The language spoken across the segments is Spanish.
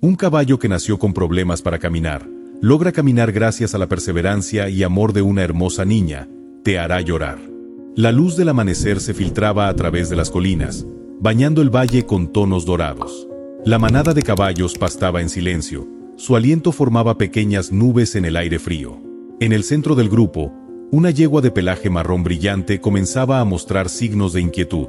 Un caballo que nació con problemas para caminar, logra caminar gracias a la perseverancia y amor de una hermosa niña, te hará llorar. La luz del amanecer se filtraba a través de las colinas, bañando el valle con tonos dorados. La manada de caballos pastaba en silencio, su aliento formaba pequeñas nubes en el aire frío. En el centro del grupo, una yegua de pelaje marrón brillante comenzaba a mostrar signos de inquietud.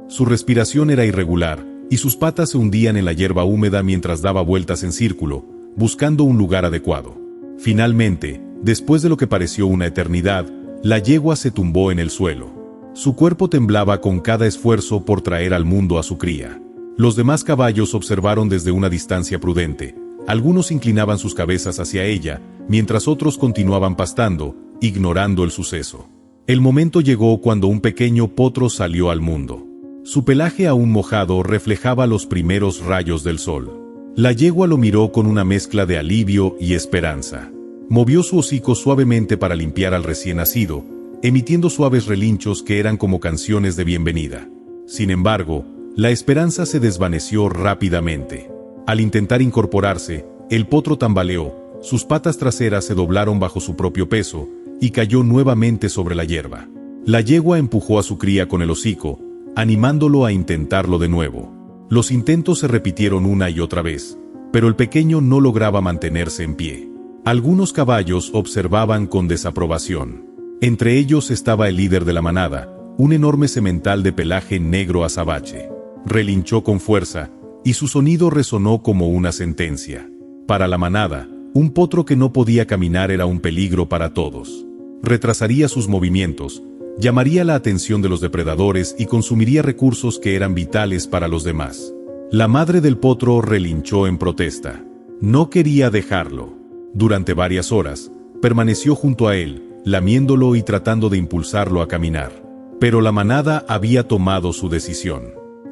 Su respiración era irregular, y sus patas se hundían en la hierba húmeda mientras daba vueltas en círculo, buscando un lugar adecuado. Finalmente, después de lo que pareció una eternidad, la yegua se tumbó en el suelo. Su cuerpo temblaba con cada esfuerzo por traer al mundo a su cría. Los demás caballos observaron desde una distancia prudente. Algunos inclinaban sus cabezas hacia ella, mientras otros continuaban pastando, ignorando el suceso. El momento llegó cuando un pequeño potro salió al mundo. Su pelaje aún mojado reflejaba los primeros rayos del sol. La yegua lo miró con una mezcla de alivio y esperanza. Movió su hocico suavemente para limpiar al recién nacido, emitiendo suaves relinchos que eran como canciones de bienvenida. Sin embargo, la esperanza se desvaneció rápidamente. Al intentar incorporarse, el potro tambaleó, sus patas traseras se doblaron bajo su propio peso, y cayó nuevamente sobre la hierba. La yegua empujó a su cría con el hocico, animándolo a intentarlo de nuevo. Los intentos se repitieron una y otra vez, pero el pequeño no lograba mantenerse en pie. Algunos caballos observaban con desaprobación. Entre ellos estaba el líder de la manada, un enorme semental de pelaje negro azabache. Relinchó con fuerza, y su sonido resonó como una sentencia. Para la manada, un potro que no podía caminar era un peligro para todos. Retrasaría sus movimientos, llamaría la atención de los depredadores y consumiría recursos que eran vitales para los demás. La madre del potro relinchó en protesta. No quería dejarlo. Durante varias horas, permaneció junto a él, lamiéndolo y tratando de impulsarlo a caminar. Pero la manada había tomado su decisión.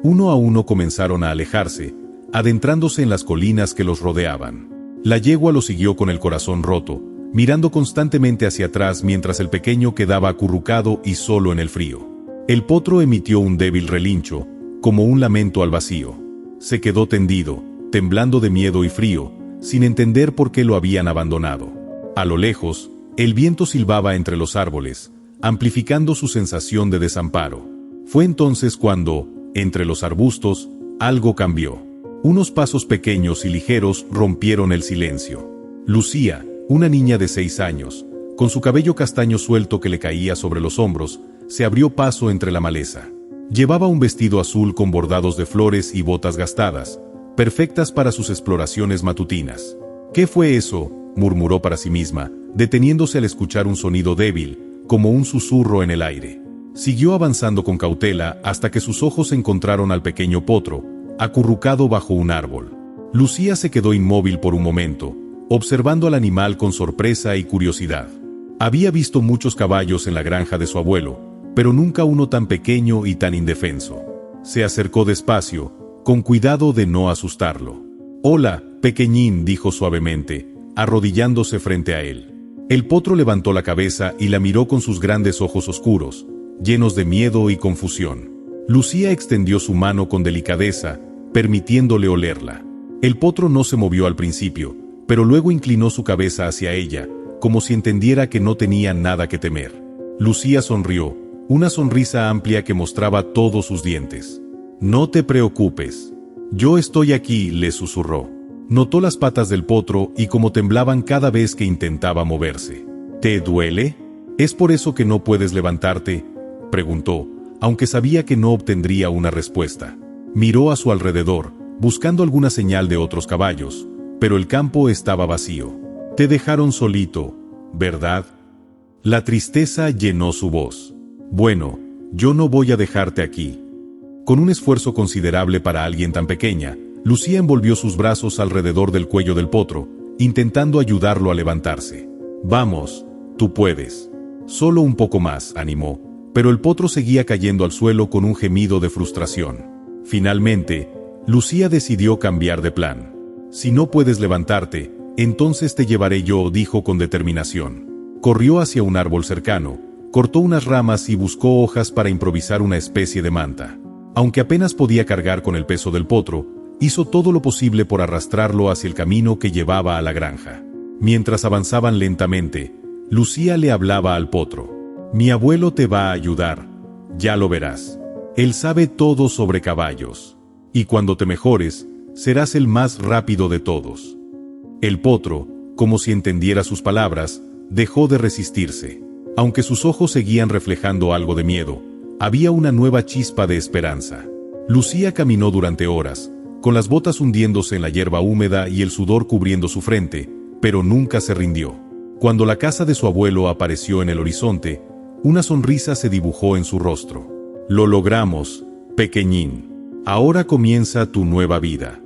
Uno a uno comenzaron a alejarse, adentrándose en las colinas que los rodeaban. La yegua lo siguió con el corazón roto, mirando constantemente hacia atrás mientras el pequeño quedaba acurrucado y solo en el frío. El potro emitió un débil relincho, como un lamento al vacío. Se quedó tendido, temblando de miedo y frío, sin entender por qué lo habían abandonado. A lo lejos, el viento silbaba entre los árboles, amplificando su sensación de desamparo. Fue entonces cuando, entre los arbustos, algo cambió. Unos pasos pequeños y ligeros rompieron el silencio. Lucía, una niña de 6 años, con su cabello castaño suelto que le caía sobre los hombros, se abrió paso entre la maleza. Llevaba un vestido azul con bordados de flores y botas gastadas, perfectas para sus exploraciones matutinas. ¿Qué fue eso?, murmuró para sí misma, deteniéndose al escuchar un sonido débil, como un susurro en el aire. Siguió avanzando con cautela hasta que sus ojos encontraron al pequeño potro, acurrucado bajo un árbol. Lucía se quedó inmóvil por un momento, observando al animal con sorpresa y curiosidad. Había visto muchos caballos en la granja de su abuelo, pero nunca uno tan pequeño y tan indefenso. Se acercó despacio, con cuidado de no asustarlo. «Hola, pequeñín», dijo suavemente, arrodillándose frente a él. El potro levantó la cabeza y la miró con sus grandes ojos oscuros, llenos de miedo y confusión. Lucía extendió su mano con delicadeza, permitiéndole olerla. El potro no se movió al principio, pero luego inclinó su cabeza hacia ella, como si entendiera que no tenía nada que temer. Lucía sonrió, una sonrisa amplia que mostraba todos sus dientes. «No te preocupes. Yo estoy aquí», le susurró. Notó las patas del potro y cómo temblaban cada vez que intentaba moverse. «¿Te duele? ¿Es por eso que no puedes levantarte?», preguntó, aunque sabía que no obtendría una respuesta. Miró a su alrededor, buscando alguna señal de otros caballos, pero el campo estaba vacío. «Te dejaron solito, ¿verdad?». La tristeza llenó su voz. «Bueno, yo no voy a dejarte aquí». Con un esfuerzo considerable para alguien tan pequeña, Lucía envolvió sus brazos alrededor del cuello del potro, intentando ayudarlo a levantarse. «Vamos, tú puedes». «Solo un poco más», animó, pero el potro seguía cayendo al suelo con un gemido de frustración. Finalmente, Lucía decidió cambiar de plan. «Si no puedes levantarte, entonces te llevaré yo», dijo con determinación. Corrió hacia un árbol cercano, cortó unas ramas y buscó hojas para improvisar una especie de manta. Aunque apenas podía cargar con el peso del potro, hizo todo lo posible por arrastrarlo hacia el camino que llevaba a la granja. Mientras avanzaban lentamente, Lucía le hablaba al potro. «Mi abuelo te va a ayudar, ya lo verás. Él sabe todo sobre caballos. Y cuando te mejores, serás el más rápido de todos». El potro, como si entendiera sus palabras, dejó de resistirse. Aunque sus ojos seguían reflejando algo de miedo, había una nueva chispa de esperanza. Lucía caminó durante horas, con las botas hundiéndose en la hierba húmeda y el sudor cubriendo su frente, pero nunca se rindió. Cuando la casa de su abuelo apareció en el horizonte, una sonrisa se dibujó en su rostro. «Lo logramos, pequeñín. Ahora comienza tu nueva vida».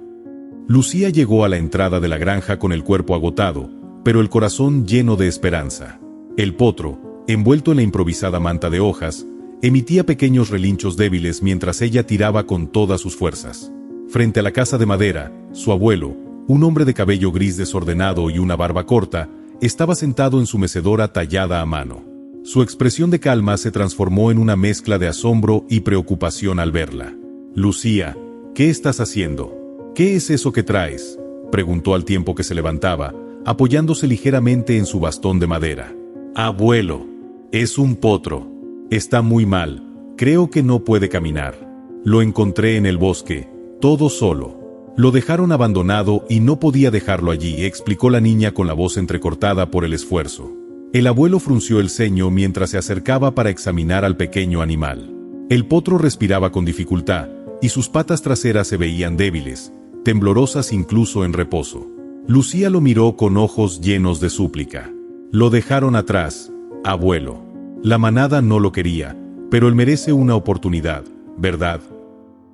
Lucía llegó a la entrada de la granja con el cuerpo agotado, pero el corazón lleno de esperanza. El potro, envuelto en la improvisada manta de hojas, emitía pequeños relinchos débiles mientras ella tiraba con todas sus fuerzas. Frente a la casa de madera, su abuelo, un hombre de cabello gris desordenado y una barba corta, estaba sentado en su mecedora tallada a mano. Su expresión de calma se transformó en una mezcla de asombro y preocupación al verla. «Lucía, ¿qué estás haciendo? ¿Qué es eso que traes?», preguntó al tiempo que se levantaba, apoyándose ligeramente en su bastón de madera. «Abuelo, es un potro. Está muy mal. Creo que no puede caminar. Lo encontré en el bosque, todo solo. Lo dejaron abandonado y no podía dejarlo allí», explicó la niña con la voz entrecortada por el esfuerzo. El abuelo frunció el ceño mientras se acercaba para examinar al pequeño animal. El potro respiraba con dificultad, y sus patas traseras se veían débiles, temblorosas incluso en reposo. Lucía lo miró con ojos llenos de súplica. «Lo dejaron atrás, abuelo. La manada no lo quería, pero él merece una oportunidad, ¿verdad?».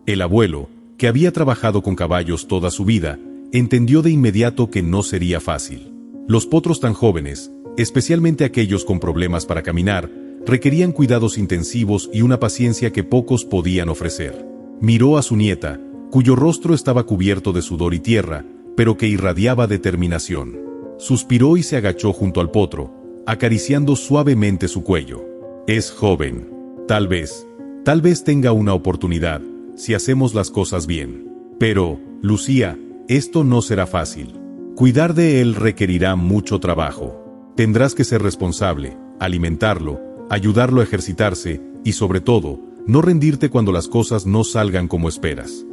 El abuelo, que había trabajado con caballos toda su vida, entendió de inmediato que no sería fácil. Los potros tan jóvenes, especialmente aquellos con problemas para caminar, requerían cuidados intensivos y una paciencia que pocos podían ofrecer. Miró a su nieta, cuyo rostro estaba cubierto de sudor y tierra, pero que irradiaba determinación. Suspiró y se agachó junto al potro, acariciando suavemente su cuello. «Es joven. Tal vez tenga una oportunidad, si hacemos las cosas bien. Pero, Lucía, esto no será fácil. Cuidar de él requerirá mucho trabajo. Tendrás que ser responsable, alimentarlo, ayudarlo a ejercitarse y, sobre todo, no rendirte cuando las cosas no salgan como esperas».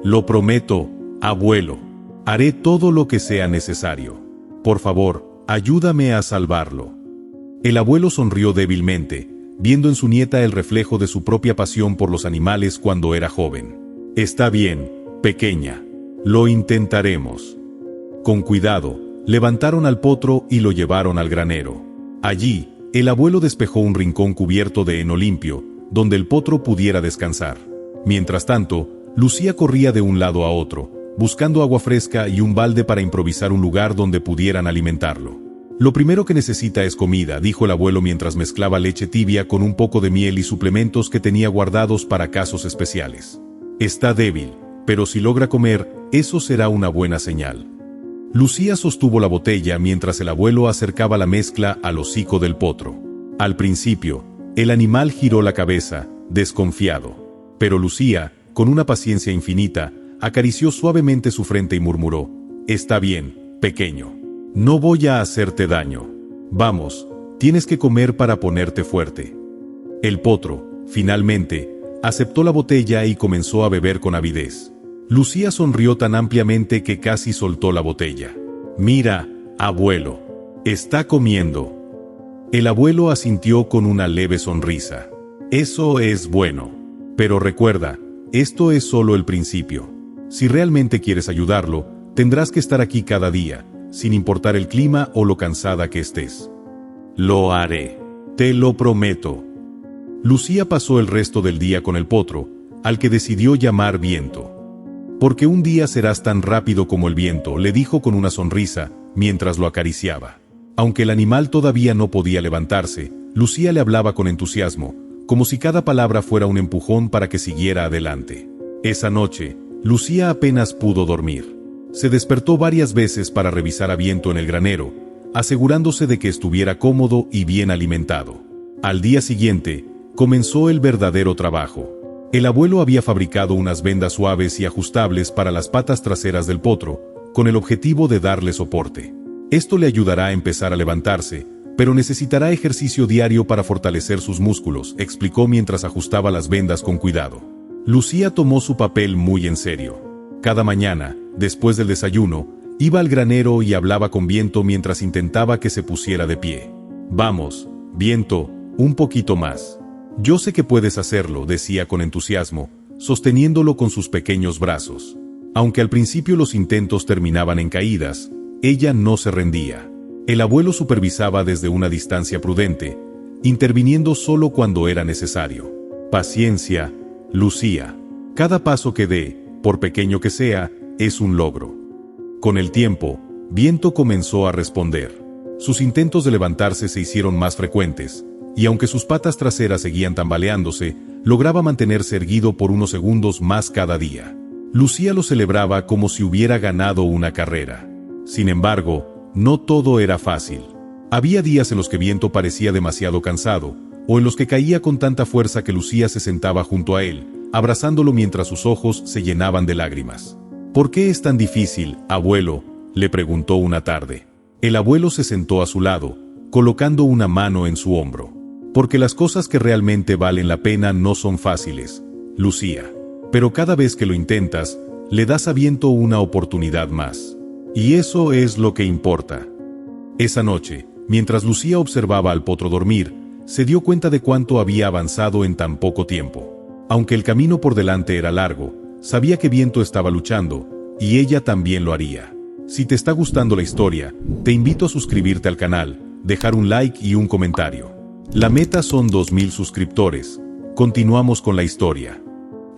«Lo prometo, abuelo. Haré todo lo que sea necesario. Por favor, ayúdame a salvarlo». El abuelo sonrió débilmente, viendo en su nieta el reflejo de su propia pasión por los animales cuando era joven. «Está bien, pequeña. Lo intentaremos». Con cuidado, levantaron al potro y lo llevaron al granero. Allí, el abuelo despejó un rincón cubierto de heno limpio, donde el potro pudiera descansar. Mientras tanto, Lucía corría de un lado a otro, buscando agua fresca y un balde para improvisar un lugar donde pudieran alimentarlo. «Lo primero que necesita es comida», dijo el abuelo mientras mezclaba leche tibia con un poco de miel y suplementos que tenía guardados para casos especiales. «Está débil, pero si logra comer, eso será una buena señal». Lucía sostuvo la botella mientras el abuelo acercaba la mezcla al hocico del potro. Al principio, el animal giró la cabeza, desconfiado. Pero Lucía, con una paciencia infinita, acarició suavemente su frente y murmuró: «Está bien, pequeño. No voy a hacerte daño. Vamos, tienes que comer para ponerte fuerte». El potro, finalmente, aceptó la botella y comenzó a beber con avidez. Lucía sonrió tan ampliamente que casi soltó la botella. «Mira, abuelo. Está comiendo». El abuelo asintió con una leve sonrisa. «Eso es bueno. Pero recuerda, esto es solo el principio. Si realmente quieres ayudarlo, tendrás que estar aquí cada día, sin importar el clima o lo cansada que estés». «Lo haré. Te lo prometo». Lucía pasó el resto del día con el potro, al que decidió llamar Viento. «Porque un día serás tan rápido como el viento», le dijo con una sonrisa, mientras lo acariciaba. Aunque el animal todavía no podía levantarse, Lucía le hablaba con entusiasmo, como si cada palabra fuera un empujón para que siguiera adelante. Esa noche, Lucía apenas pudo dormir. Se despertó varias veces para revisar a Viento en el granero, asegurándose de que estuviera cómodo y bien alimentado. Al día siguiente, comenzó el verdadero trabajo. El abuelo había fabricado unas vendas suaves y ajustables para las patas traseras del potro, con el objetivo de darle soporte. Esto le ayudará a empezar a levantarse, pero necesitará ejercicio diario para fortalecer sus músculos, explicó mientras ajustaba las vendas con cuidado. Lucía tomó su papel muy en serio. Cada mañana, después del desayuno, iba al granero y hablaba con Viento mientras intentaba que se pusiera de pie. «Vamos, Viento, un poquito más. Yo sé que puedes hacerlo», decía con entusiasmo, sosteniéndolo con sus pequeños brazos. Aunque al principio los intentos terminaban en caídas, ella no se rendía. El abuelo supervisaba desde una distancia prudente, interviniendo solo cuando era necesario. «Paciencia, Lucía. Cada paso que dé, por pequeño que sea, es un logro». Con el tiempo, Viento comenzó a responder. Sus intentos de levantarse se hicieron más frecuentes, y aunque sus patas traseras seguían tambaleándose, lograba mantenerse erguido por unos segundos más cada día. Lucía lo celebraba como si hubiera ganado una carrera. Sin embargo, no todo era fácil. Había días en los que Viento parecía demasiado cansado, o en los que caía con tanta fuerza que Lucía se sentaba junto a él, abrazándolo mientras sus ojos se llenaban de lágrimas. «¿Por qué es tan difícil, abuelo?», le preguntó una tarde. El abuelo se sentó a su lado, colocando una mano en su hombro. «Porque las cosas que realmente valen la pena no son fáciles, Lucía. Pero cada vez que lo intentas, le das a Viento una oportunidad más. Y eso es lo que importa». Esa noche, mientras Lucía observaba al potro dormir, se dio cuenta de cuánto había avanzado en tan poco tiempo. Aunque el camino por delante era largo, sabía que Viento estaba luchando, y ella también lo haría. Si te está gustando la historia, te invito a suscribirte al canal, dejar un like y un comentario. La meta son 2000 suscriptores. Continuamos con la historia.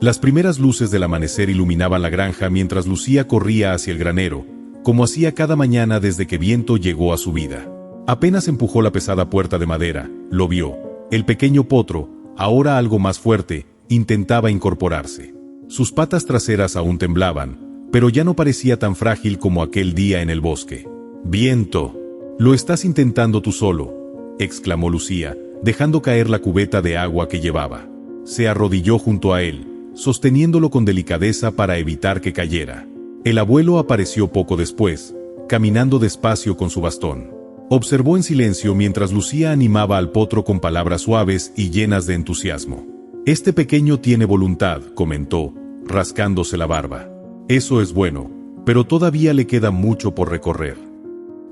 Las primeras luces del amanecer iluminaban la granja mientras Lucía corría hacia el granero, como hacía cada mañana desde que Viento llegó a su vida. Apenas empujó la pesada puerta de madera, lo vio. El pequeño potro, ahora algo más fuerte, intentaba incorporarse. Sus patas traseras aún temblaban, pero ya no parecía tan frágil como aquel día en el bosque. «Viento, lo estás intentando tú solo», exclamó Lucía, dejando caer la cubeta de agua que llevaba. Se arrodilló junto a él, sosteniéndolo con delicadeza para evitar que cayera. El abuelo apareció poco después, caminando despacio con su bastón. Observó en silencio mientras Lucía animaba al potro con palabras suaves y llenas de entusiasmo. «Este pequeño tiene voluntad», comentó, rascándose la barba. «Eso es bueno, pero todavía le queda mucho por recorrer».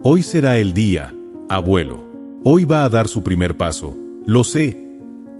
«Hoy será el día, abuelo. Hoy va a dar su primer paso». «Lo sé»,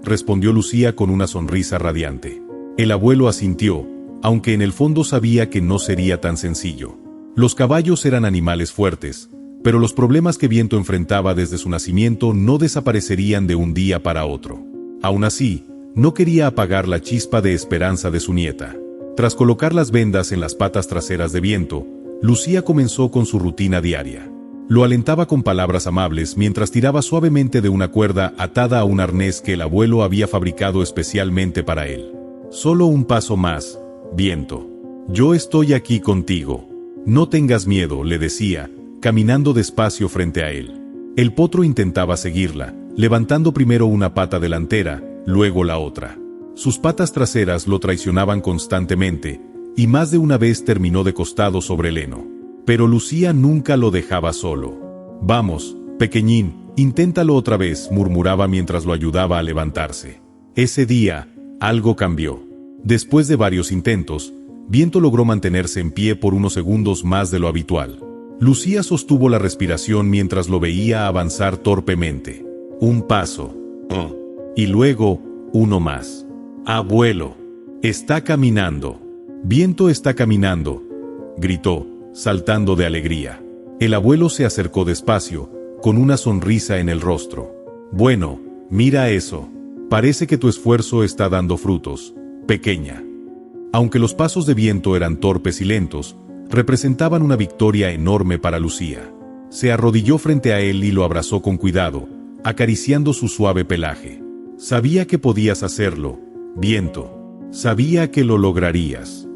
respondió Lucía con una sonrisa radiante. El abuelo asintió, aunque en el fondo sabía que no sería tan sencillo. Los caballos eran animales fuertes, pero los problemas que Viento enfrentaba desde su nacimiento no desaparecerían de un día para otro. Aún así, no quería apagar la chispa de esperanza de su nieta. Tras colocar las vendas en las patas traseras de Viento, Lucía comenzó con su rutina diaria. Lo alentaba con palabras amables mientras tiraba suavemente de una cuerda atada a un arnés que el abuelo había fabricado especialmente para él. «Solo un paso más, Viento. Yo estoy aquí contigo. No tengas miedo», le decía, caminando despacio frente a él. El potro intentaba seguirla, levantando primero una pata delantera, luego la otra. Sus patas traseras lo traicionaban constantemente, y más de una vez terminó de costado sobre el heno. Pero Lucía nunca lo dejaba solo. «Vamos, pequeñín, inténtalo otra vez», murmuraba mientras lo ayudaba a levantarse. Ese día, algo cambió. Después de varios intentos, Viento logró mantenerse en pie por unos segundos más de lo habitual. Lucía sostuvo la respiración mientras lo veía avanzar torpemente. Un paso. Y luego, uno más. «Abuelo, está caminando. Viento está caminando», gritó, saltando de alegría. El abuelo se acercó despacio, con una sonrisa en el rostro. «Bueno, mira eso. Parece que tu esfuerzo está dando frutos, pequeña». Aunque los pasos de Viento eran torpes y lentos, representaban una victoria enorme para Lucía. Se arrodilló frente a él y lo abrazó con cuidado, acariciando su suave pelaje. «Sabía que podías hacerlo, Viento. Sabía que lo lograrías».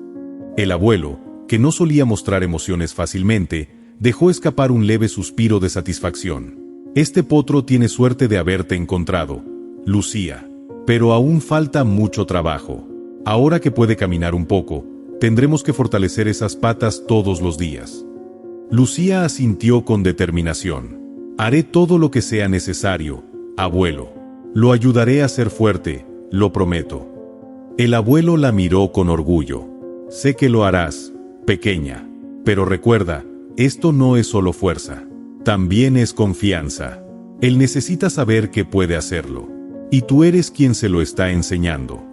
El abuelo, que no solía mostrar emociones fácilmente, dejó escapar un leve suspiro de satisfacción. «Este potro tiene suerte de haberte encontrado, Lucía. Pero aún falta mucho trabajo. Ahora que puede caminar un poco, tendremos que fortalecer esas patas todos los días. Lucía asintió con determinación. Haré todo lo que sea necesario, abuelo. Lo ayudaré a ser fuerte, lo prometo. El abuelo la miró con orgullo. Sé que lo harás, pequeña. Pero recuerda, esto no es solo fuerza. También es confianza. Él necesita saber que puede hacerlo. Y tú eres quien se lo está enseñando.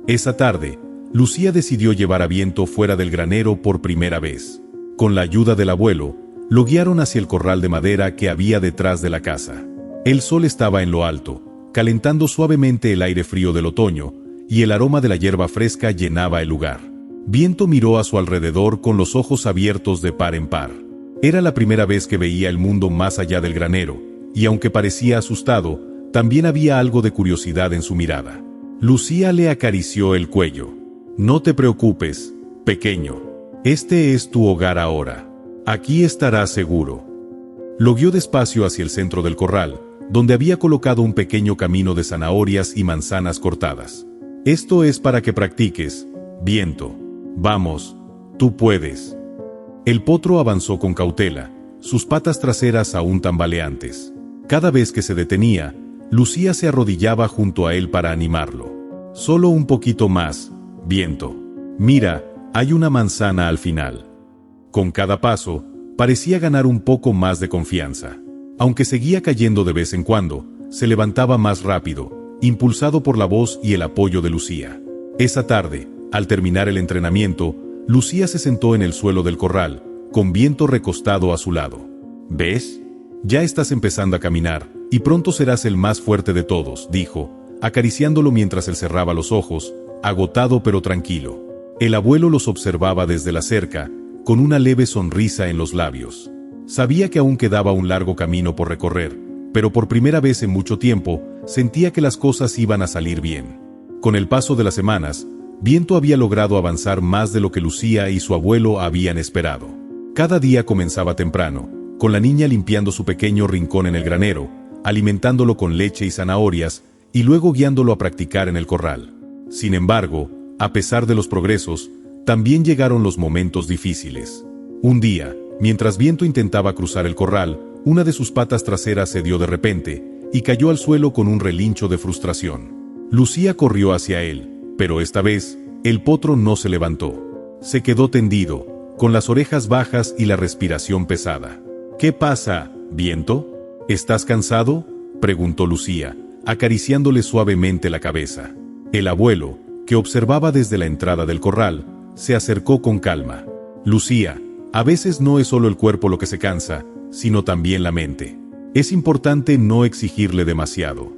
Esa tarde, Lucía decidió llevar a Viento fuera del granero por primera vez. Con la ayuda del abuelo, lo guiaron hacia el corral de madera que había detrás de la casa. El sol estaba en lo alto, calentando suavemente el aire frío del otoño, y el aroma de la hierba fresca llenaba el lugar. Viento miró a su alrededor con los ojos abiertos de par en par. Era la primera vez que veía el mundo más allá del granero, y aunque parecía asustado, también había algo de curiosidad en su mirada. Lucía le acarició el cuello. No te preocupes, pequeño. Este es tu hogar ahora. Aquí estarás seguro. Lo guió despacio hacia el centro del corral, donde había colocado un pequeño camino de zanahorias y manzanas cortadas. Esto es para que practiques, Viento. Vamos, tú puedes. El potro avanzó con cautela, sus patas traseras aún tambaleantes. Cada vez que se detenía, Lucía se arrodillaba junto a él para animarlo. Solo un poquito más, Viento. Mira, hay una manzana al final. Con cada paso, parecía ganar un poco más de confianza. Aunque seguía cayendo de vez en cuando, se levantaba más rápido, impulsado por la voz y el apoyo de Lucía. Esa tarde, al terminar el entrenamiento, Lucía se sentó en el suelo del corral, con Viento recostado a su lado. ¿Ves? Ya estás empezando a caminar, y pronto serás el más fuerte de todos, dijo, acariciándolo mientras él cerraba los ojos, agotado pero tranquilo. El abuelo los observaba desde la cerca, con una leve sonrisa en los labios. Sabía que aún quedaba un largo camino por recorrer, pero por primera vez en mucho tiempo, sentía que las cosas iban a salir bien. Con el paso de las semanas, Viento había logrado avanzar más de lo que Lucía y su abuelo habían esperado. Cada día comenzaba temprano, con la niña limpiando su pequeño rincón en el granero, alimentándolo con leche y zanahorias, y luego guiándolo a practicar en el corral. Sin embargo, a pesar de los progresos, también llegaron los momentos difíciles. Un día, mientras Viento intentaba cruzar el corral, una de sus patas traseras cedió de repente, y cayó al suelo con un relincho de frustración. Lucía corrió hacia él, pero esta vez, el potro no se levantó. Se quedó tendido, con las orejas bajas y la respiración pesada. ¿Qué pasa, Viento? ¿Estás cansado?, preguntó Lucía, acariciándole suavemente la cabeza. El abuelo, que observaba desde la entrada del corral, se acercó con calma. Lucía, a veces no es solo el cuerpo lo que se cansa, sino también la mente. Es importante no exigirle demasiado.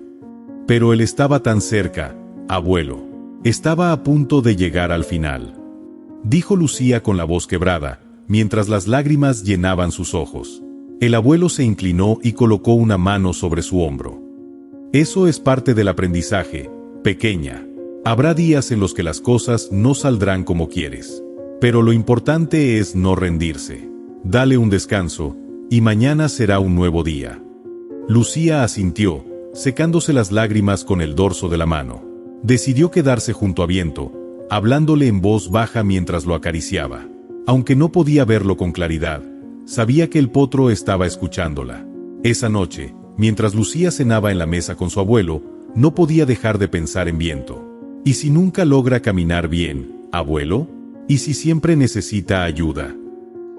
Pero él estaba tan cerca, abuelo. Estaba a punto de llegar al final. Dijo Lucía con la voz quebrada, mientras las lágrimas llenaban sus ojos. El abuelo se inclinó y colocó una mano sobre su hombro. Eso es parte del aprendizaje, pequeña. Habrá días en los que las cosas no saldrán como quieres. Pero lo importante es no rendirse. Dale un descanso, y mañana será un nuevo día. Lucía asintió, secándose las lágrimas con el dorso de la mano. Decidió quedarse junto a Viento, hablándole en voz baja mientras lo acariciaba. Aunque no podía verlo con claridad, sabía que el potro estaba escuchándola. Esa noche, mientras Lucía cenaba en la mesa con su abuelo, no podía dejar de pensar en Viento. ¿Y si nunca logra caminar bien, abuelo? ¿Y si siempre necesita ayuda?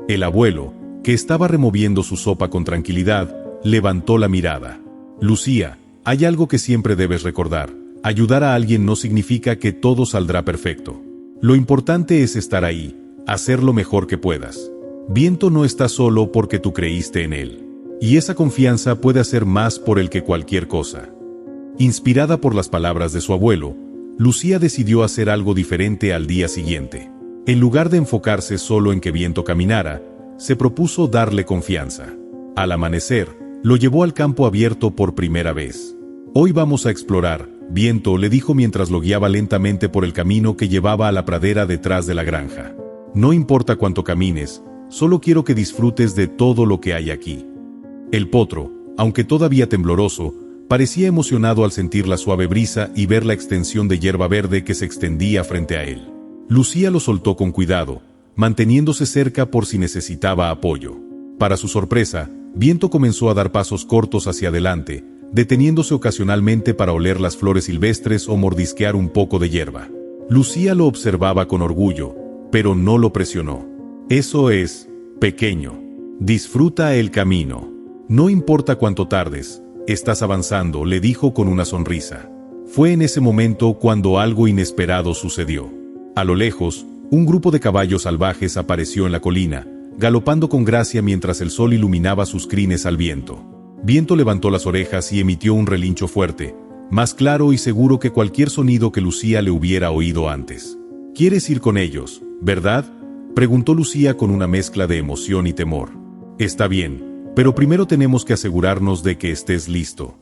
El abuelo, que estaba removiendo su sopa con tranquilidad, levantó la mirada. Lucía, hay algo que siempre debes recordar. Ayudar a alguien no significa que todo saldrá perfecto. Lo importante es estar ahí, hacer lo mejor que puedas. Viento no está solo porque tú creíste en él. Y esa confianza puede hacer más por él que cualquier cosa. Inspirada por las palabras de su abuelo, Lucía decidió hacer algo diferente al día siguiente. En lugar de enfocarse solo en que Viento caminara, se propuso darle confianza. Al amanecer, lo llevó al campo abierto por primera vez. Hoy vamos a explorar, Viento le dijo mientras lo guiaba lentamente por el camino que llevaba a la pradera detrás de la granja. No importa cuánto camines, solo quiero que disfrutes de todo lo que hay aquí. El potro, aunque todavía tembloroso, Parecía emocionado al sentir la suave brisa y ver la extensión de hierba verde que se extendía frente a él. Lucía lo soltó con cuidado, manteniéndose cerca por si necesitaba apoyo. Para su sorpresa, Viento comenzó a dar pasos cortos hacia adelante, deteniéndose ocasionalmente para oler las flores silvestres o mordisquear un poco de hierba. Lucía lo observaba con orgullo, pero no lo presionó. Eso es, pequeño. Disfruta el camino. No importa cuánto tardes, estás avanzando, le dijo con una sonrisa. Fue en ese momento cuando algo inesperado sucedió. A lo lejos, un grupo de caballos salvajes apareció en la colina, galopando con gracia mientras el sol iluminaba sus crines al viento. Viento levantó las orejas y emitió un relincho fuerte, más claro y seguro que cualquier sonido que Lucía le hubiera oído antes. ¿Quieres ir con ellos, verdad?, preguntó Lucía con una mezcla de emoción y temor. Está bien, pero primero tenemos que asegurarnos de que estés listo.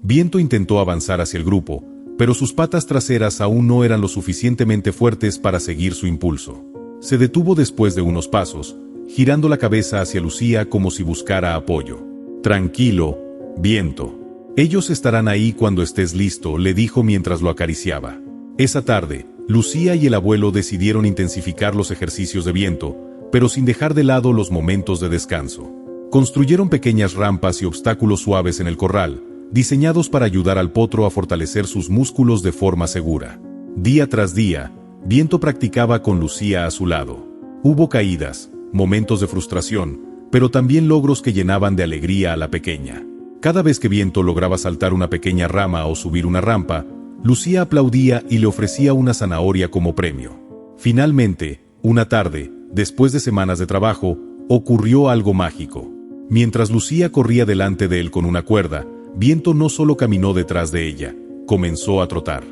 Viento intentó avanzar hacia el grupo, pero sus patas traseras aún no eran lo suficientemente fuertes para seguir su impulso. Se detuvo después de unos pasos, girando la cabeza hacia Lucía como si buscara apoyo. Tranquilo, Viento. Ellos estarán ahí cuando estés listo, le dijo mientras lo acariciaba. Esa tarde, Lucía y el abuelo decidieron intensificar los ejercicios de Viento, pero sin dejar de lado los momentos de descanso. Construyeron pequeñas rampas y obstáculos suaves en el corral, diseñados para ayudar al potro a fortalecer sus músculos de forma segura. Día tras día, Viento practicaba con Lucía a su lado. Hubo caídas, momentos de frustración, pero también logros que llenaban de alegría a la pequeña. Cada vez que Viento lograba saltar una pequeña rama o subir una rampa, Lucía aplaudía y le ofrecía una zanahoria como premio. Finalmente, una tarde, después de semanas de trabajo, ocurrió algo mágico. Mientras Lucía corría delante de él con una cuerda, Viento no solo caminó detrás de ella, comenzó a trotar.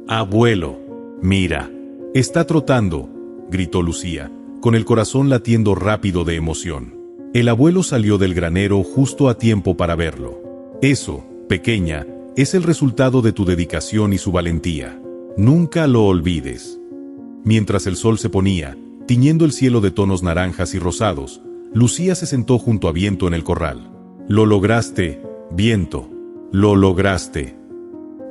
«Abuelo, mira, está trotando», gritó Lucía, con el corazón latiendo rápido de emoción. El abuelo salió del granero justo a tiempo para verlo. «Eso, pequeña, es el resultado de tu dedicación y su valentía. Nunca lo olvides». Mientras el sol se ponía, tiñendo el cielo de tonos naranjas y rosados, Lucía se sentó junto a Viento en el corral. «Lo lograste, Viento. Lo lograste».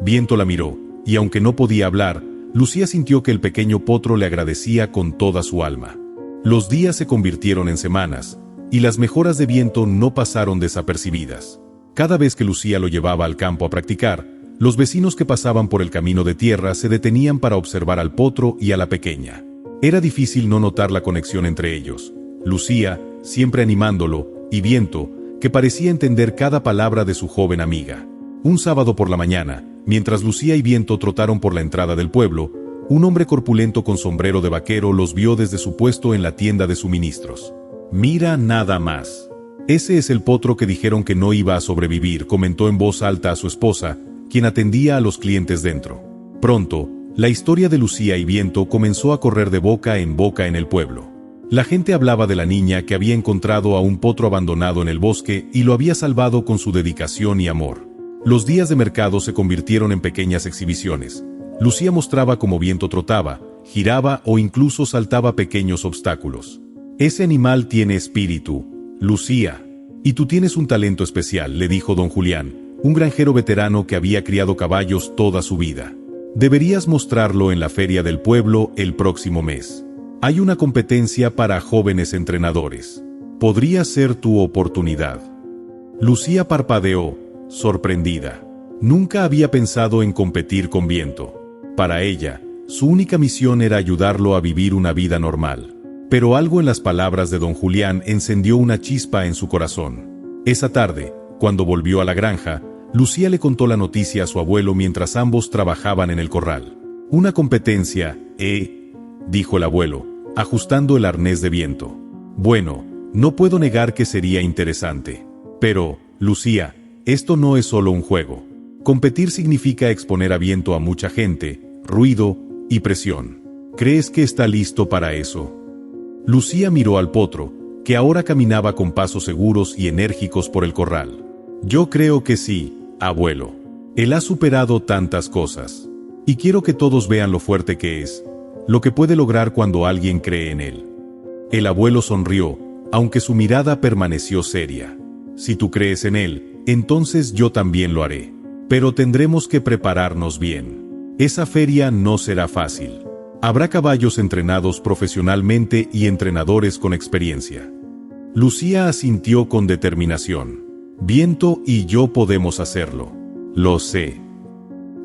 Viento la miró, y aunque no podía hablar, Lucía sintió que el pequeño potro le agradecía con toda su alma. Los días se convirtieron en semanas, y las mejoras de Viento no pasaron desapercibidas. Cada vez que Lucía lo llevaba al campo a practicar, los vecinos que pasaban por el camino de tierra se detenían para observar al potro y a la pequeña. Era difícil no notar la conexión entre ellos. Lucía, siempre animándolo, y Viento, que parecía entender cada palabra de su joven amiga. Un sábado por la mañana, mientras Lucía y Viento trotaron por la entrada del pueblo, un hombre corpulento con sombrero de vaquero los vio desde su puesto en la tienda de suministros. «Mira nada más. Ese es el potro que dijeron que no iba a sobrevivir», comentó en voz alta a su esposa, quien atendía a los clientes dentro. Pronto, la historia de Lucía y Viento comenzó a correr de boca en el pueblo. La gente hablaba de la niña que había encontrado a un potro abandonado en el bosque y lo había salvado con su dedicación y amor. Los días de mercado se convirtieron en pequeñas exhibiciones. Lucía mostraba cómo Viento trotaba, giraba o incluso saltaba pequeños obstáculos. «Ese animal tiene espíritu, Lucía. Y tú tienes un talento especial», le dijo don Julián, un granjero veterano que había criado caballos toda su vida. «Deberías mostrarlo en la feria del pueblo el próximo mes. Hay una competencia para jóvenes entrenadores. Podría ser tu oportunidad». Lucía parpadeó, sorprendida. Nunca había pensado en competir con Viento. Para ella, su única misión era ayudarlo a vivir una vida normal. Pero algo en las palabras de don Julián encendió una chispa en su corazón. Esa tarde, cuando volvió a la granja, Lucía le contó la noticia a su abuelo mientras ambos trabajaban en el corral. «Una competencia, dijo el abuelo, ajustando el arnés de Viento. «Bueno, no puedo negar que sería interesante. Pero, Lucía, esto no es solo un juego. Competir significa exponer a Viento a mucha gente, ruido y presión. ¿Crees que está listo para eso?» Lucía miró al potro, que ahora caminaba con pasos seguros y enérgicos por el corral. «Yo creo que sí, abuelo. Él ha superado tantas cosas. Y quiero que todos vean lo fuerte que es, lo que puede lograr cuando alguien cree en él». El abuelo sonrió, aunque su mirada permaneció seria. «Si tú crees en él, entonces yo también lo haré. Pero tendremos que prepararnos bien. Esa feria no será fácil. Habrá caballos entrenados profesionalmente y entrenadores con experiencia. Lucía asintió con determinación. Viento y yo podemos hacerlo. Lo sé.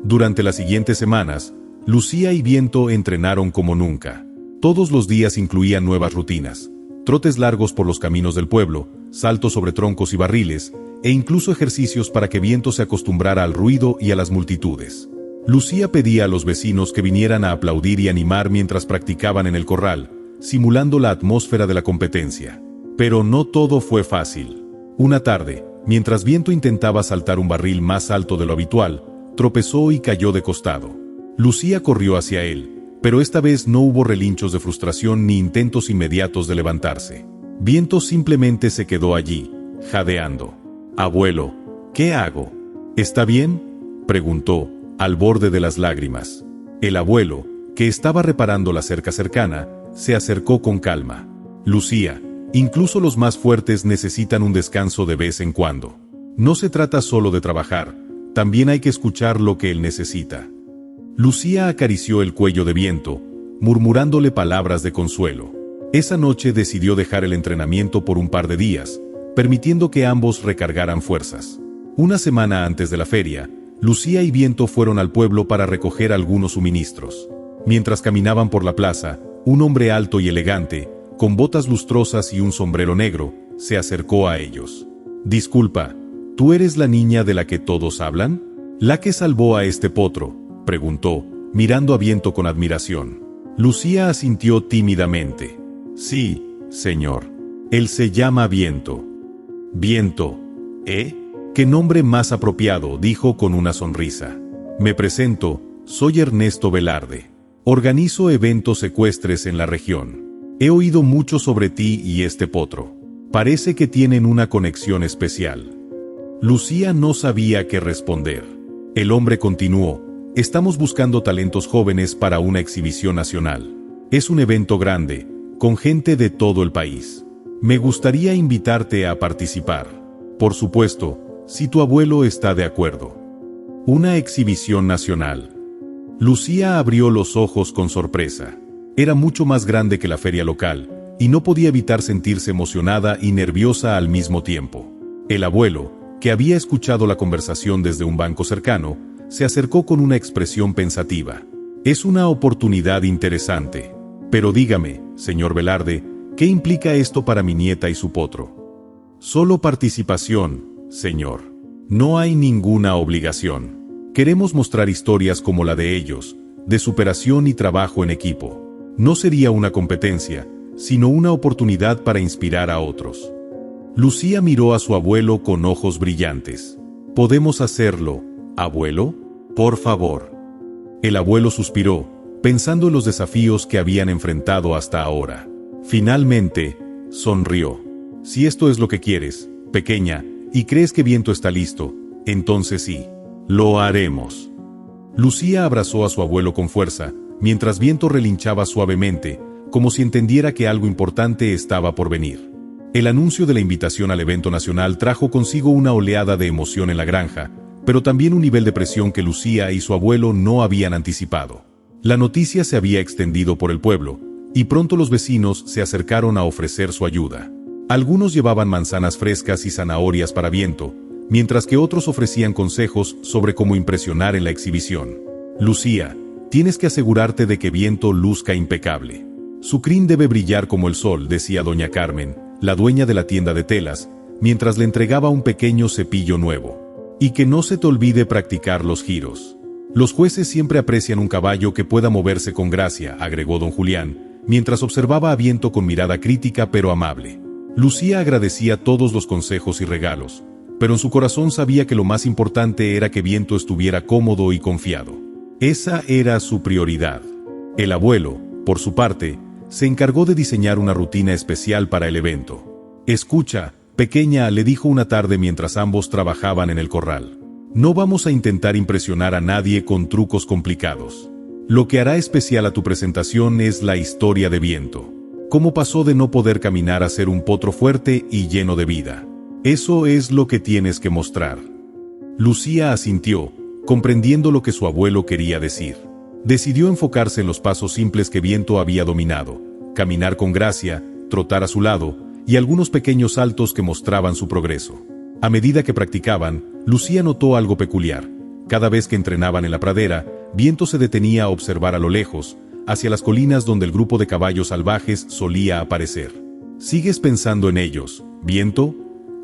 Durante las siguientes semanas, Lucía y Viento entrenaron como nunca. Todos los días incluían nuevas rutinas, trotes largos por los caminos del pueblo, saltos sobre troncos y barriles, e incluso ejercicios para que Viento se acostumbrara al ruido y a las multitudes. Lucía pedía a los vecinos que vinieran a aplaudir y animar mientras practicaban en el corral, simulando la atmósfera de la competencia. Pero no todo fue fácil. Una tarde, mientras Viento intentaba saltar un barril más alto de lo habitual, tropezó y cayó de costado. Lucía corrió hacia él, pero esta vez no hubo relinchos de frustración ni intentos inmediatos de levantarse. Viento simplemente se quedó allí, jadeando. «Abuelo, ¿qué hago? ¿Está bien?», preguntó, al borde de las lágrimas. El abuelo, que estaba reparando la cerca cercana, se acercó con calma. «Lucía, incluso los más fuertes necesitan un descanso de vez en cuando. No se trata solo de trabajar, también hay que escuchar lo que él necesita». Lucía acarició el cuello de Viento, murmurándole palabras de consuelo. Esa noche decidió dejar el entrenamiento por un par de días, permitiendo que ambos recargaran fuerzas. Una semana antes de la feria, Lucía y Viento fueron al pueblo para recoger algunos suministros. Mientras caminaban por la plaza, un hombre alto y elegante, con botas lustrosas y un sombrero negro, se acercó a ellos. «Disculpa, ¿tú eres la niña de la que todos hablan? ¿La que salvó a este potro?», preguntó, mirando a Viento con admiración. Lucía asintió tímidamente. «Sí, señor. Él se llama Viento». «Viento, ¿eh? Qué nombre más apropiado», dijo con una sonrisa. «Me presento, soy Ernesto Velarde. Organizo eventos ecuestres en la región. He oído mucho sobre ti y este potro. Parece que tienen una conexión especial». Lucía no sabía qué responder. El hombre continuó: «Estamos buscando talentos jóvenes para una exhibición nacional. Es un evento grande, con gente de todo el país. Me gustaría invitarte a participar. Por supuesto, si tu abuelo está de acuerdo». «¿Una exhibición nacional?». Lucía abrió los ojos con sorpresa. Era mucho más grande que la feria local, y no podía evitar sentirse emocionada y nerviosa al mismo tiempo. El abuelo, que había escuchado la conversación desde un banco cercano, se acercó con una expresión pensativa. «Es una oportunidad interesante. Pero dígame, señor Velarde, ¿qué implica esto para mi nieta y su potro?». «Solo participación, señor. No hay ninguna obligación. Queremos mostrar historias como la de ellos, de superación y trabajo en equipo. No sería una competencia, sino una oportunidad para inspirar a otros». Lucía miró a su abuelo con ojos brillantes. «¿Podemos hacerlo, abuelo? Por favor». El abuelo suspiró, pensando en los desafíos que habían enfrentado hasta ahora. Finalmente, sonrió. «Si esto es lo que quieres, pequeña, y crees que Viento está listo, entonces sí, lo haremos». Lucía abrazó a su abuelo con fuerza, mientras Viento relinchaba suavemente, como si entendiera que algo importante estaba por venir. El anuncio de la invitación al evento nacional trajo consigo una oleada de emoción en la granja, pero también un nivel de presión que Lucía y su abuelo no habían anticipado. La noticia se había extendido por el pueblo, y pronto los vecinos se acercaron a ofrecer su ayuda. Algunos llevaban manzanas frescas y zanahorias para Viento, mientras que otros ofrecían consejos sobre cómo impresionar en la exhibición. «Lucía, tienes que asegurarte de que Viento luzca impecable. Su crin debe brillar como el sol», decía doña Carmen, la dueña de la tienda de telas, mientras le entregaba un pequeño cepillo nuevo. «Y que no se te olvide practicar los giros. Los jueces siempre aprecian un caballo que pueda moverse con gracia», agregó don Julián, mientras observaba a Viento con mirada crítica pero amable. Lucía agradecía todos los consejos y regalos, pero en su corazón sabía que lo más importante era que Viento estuviera cómodo y confiado. Esa era su prioridad. El abuelo, por su parte, se encargó de diseñar una rutina especial para el evento. «Escucha, pequeña», le dijo una tarde mientras ambos trabajaban en el corral. «No vamos a intentar impresionar a nadie con trucos complicados. Lo que hará especial a tu presentación es la historia de Viento. Cómo pasó de no poder caminar a ser un potro fuerte y lleno de vida. Eso es lo que tienes que mostrar». Lucía asintió, comprendiendo lo que su abuelo quería decir. Decidió enfocarse en los pasos simples que Viento había dominado: caminar con gracia, trotar a su lado, y algunos pequeños saltos que mostraban su progreso. A medida que practicaban, Lucía notó algo peculiar. Cada vez que entrenaban en la pradera, Viento se detenía a observar a lo lejos, hacia las colinas donde el grupo de caballos salvajes solía aparecer. ¿Sigues pensando en ellos, Viento?,